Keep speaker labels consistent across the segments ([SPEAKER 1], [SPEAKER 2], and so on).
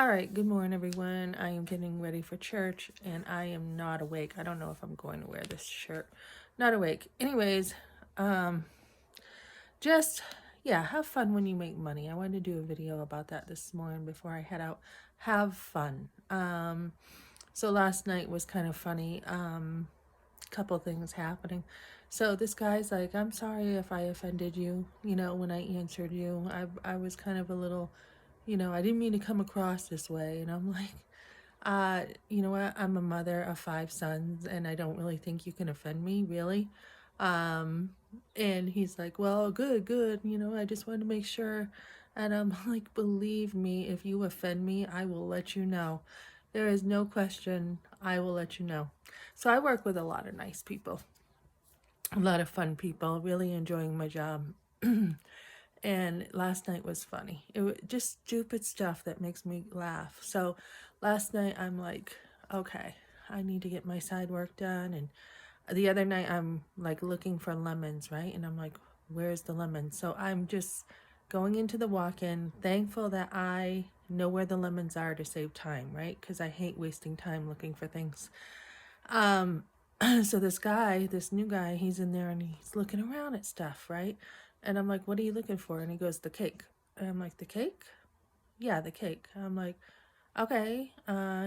[SPEAKER 1] All right, good morning, everyone. I am getting ready for church and I am not awake. I don't know if I'm going to wear this shirt. Not awake. Anyways, um, just, yeah, have fun when you make money. I wanted to do a video about that this morning before I head out. Have fun. So last night was kind of funny. Couple things happening. So this guy's like, I'm sorry if I offended you, when I answered you. I was kind of a little, I didn't mean to come across this way. And I'm like, you know what? I'm a mother of 5 sons, and I don't really think you can offend me, really. Um, and he's like, well, good, good. I just wanted to make sure. And I'm like, believe me, if you offend me, I will let you know. There is no question. I will let you know. So I work with a lot of nice people, a lot of fun people, really enjoying my job. And last night was funny. It was just stupid stuff that makes me laugh. So last night I'm like, okay, I need to get my side work done. And the other night I'm like looking for lemons, right? And I'm like, where's the lemon? So I'm just going into the walk-in, thankful that I know where the lemons are to save time, right? Because I hate wasting time looking for things. Um, so this new guy, he's in there and he's looking around at stuff, right? And I'm like, what are you looking for? And he goes, the cake. And I'm like, the cake? Yeah, the cake. I'm like, okay.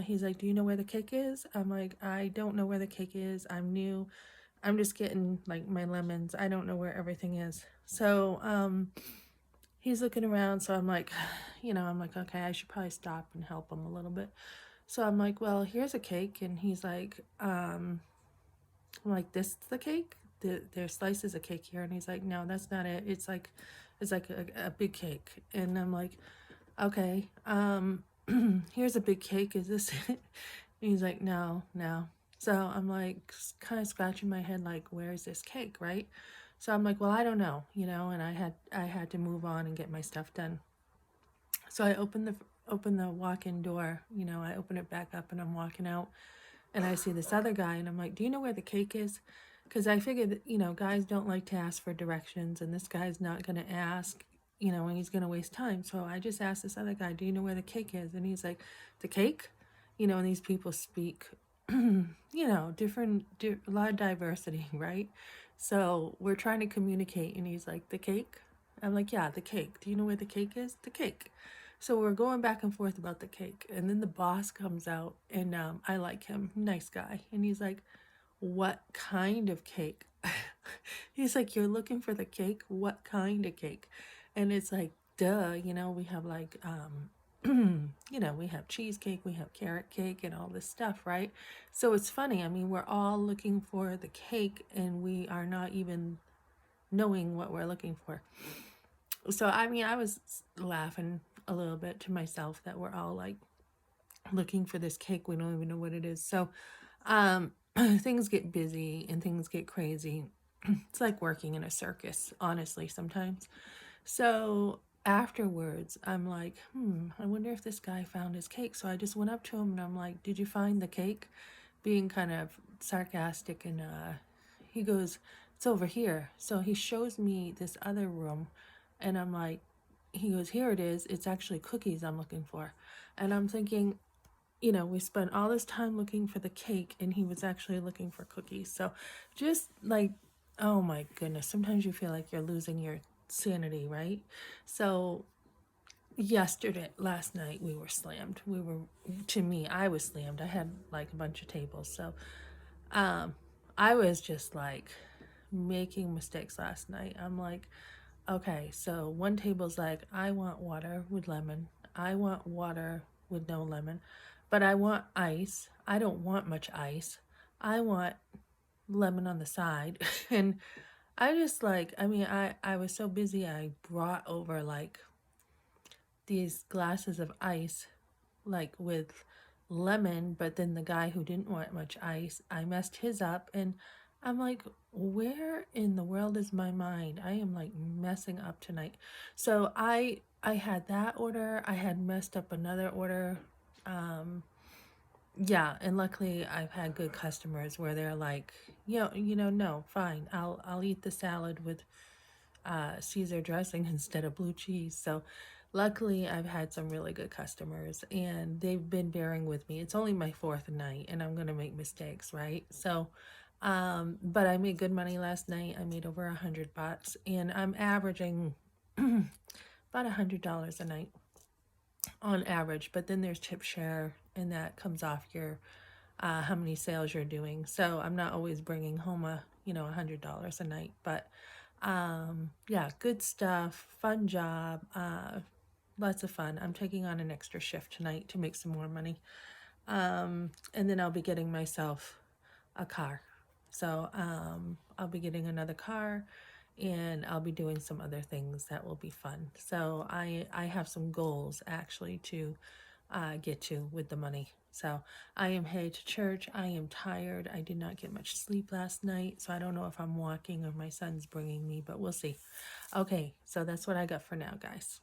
[SPEAKER 1] He's like, do you know where the cake is? I'm like, I don't know where the cake is. I'm new. I'm just getting like my lemons. I don't know where everything is. So, he's looking around. So I'm like, I'm like, okay, I should probably stop and help him a little bit. So I'm like, well, here's a cake. And he's like, I'm like, this is the cake? There's slices of cake here. And he's like, no, that's not it. It's like a big cake. And I'm like, okay, here's a big cake. Is this it? And he's like, no, no. So I'm like, kind of scratching my head, like, where's this cake, right? So I'm like, well, I don't know, and I had to move on and get my stuff done. So I open the walk-in door, I open it back up and I'm walking out and I see this other guy and I'm like, do you know where the cake is? Because I figured that, guys don't like to ask for directions and this guy's not going to ask, and he's going to waste time. So I just asked this other guy, do you know where the cake is? And he's like, the cake? And these people speak, a lot of diversity, right? So we're trying to communicate and he's like, the cake? I'm like, yeah, the cake. Do you know where the cake is? The cake. So we're going back and forth about the cake. And then the boss comes out and I like him, nice guy. And he's like, what kind of cake? He's like, you're looking for the cake? What kind of cake? And it's like, duh, we have like, we have cheesecake, we have carrot cake and all this stuff, right? So it's funny. I mean, we're all looking for the cake and we are not even knowing what we're looking for. So, I mean, I was laughing a little bit to myself that we're all like looking for this cake. We don't even know what it is. So, things get busy and things get crazy. It's like working in a circus, honestly, sometimes. So, afterwards, I'm like, I wonder if this guy found his cake. So I just went up to him and I'm like, did you find the cake? Being kind of sarcastic. And he goes, it's over here. So he shows me this other room and I'm like, he goes, here it is. It's actually cookies I'm looking for. And I'm thinking, we spent all this time looking for the cake and he was actually looking for cookies. So just like, oh my goodness, sometimes you feel like you're losing your sanity, right? So last night we were slammed. To me, I was slammed. I had like a bunch of tables. So I was just like making mistakes last night. I'm like, okay, so one table's like, I want water with lemon. I want water with no lemon, but I want ice. I don't want much ice. I want lemon on the side. And I just like, I mean, I was so busy, I brought over like these glasses of ice, like with lemon, but then the guy who didn't want much ice, I messed his up. And I'm like, where in the world is my mind? I am like messing up tonight. So I had that order. I had messed up another order. Yeah, and luckily I've had good customers where they're like, no, fine. I'll eat the salad with Caesar dressing instead of blue cheese. So Luckily, I've had some really good customers and they've been bearing with me. It's only my fourth night and I'm going to make mistakes, right? So, but I made good money last night. I made over 100 bucks and I'm averaging about $100 a night on average. But then there's tip share and that comes off your, how many sales you're doing. So I'm not always bringing home $100 a night, but, yeah, good stuff, fun job, lots of fun. I'm taking on an extra shift tonight to make some more money. And then I'll be getting myself a car. So I'll be getting another car and I'll be doing some other things that will be fun. So I have some goals actually to get to with the money. So I am headed to church. I am tired. I did not get much sleep last night. So I don't know if I'm walking or my son's bringing me, but we'll see. Okay, so that's what I got for now, guys.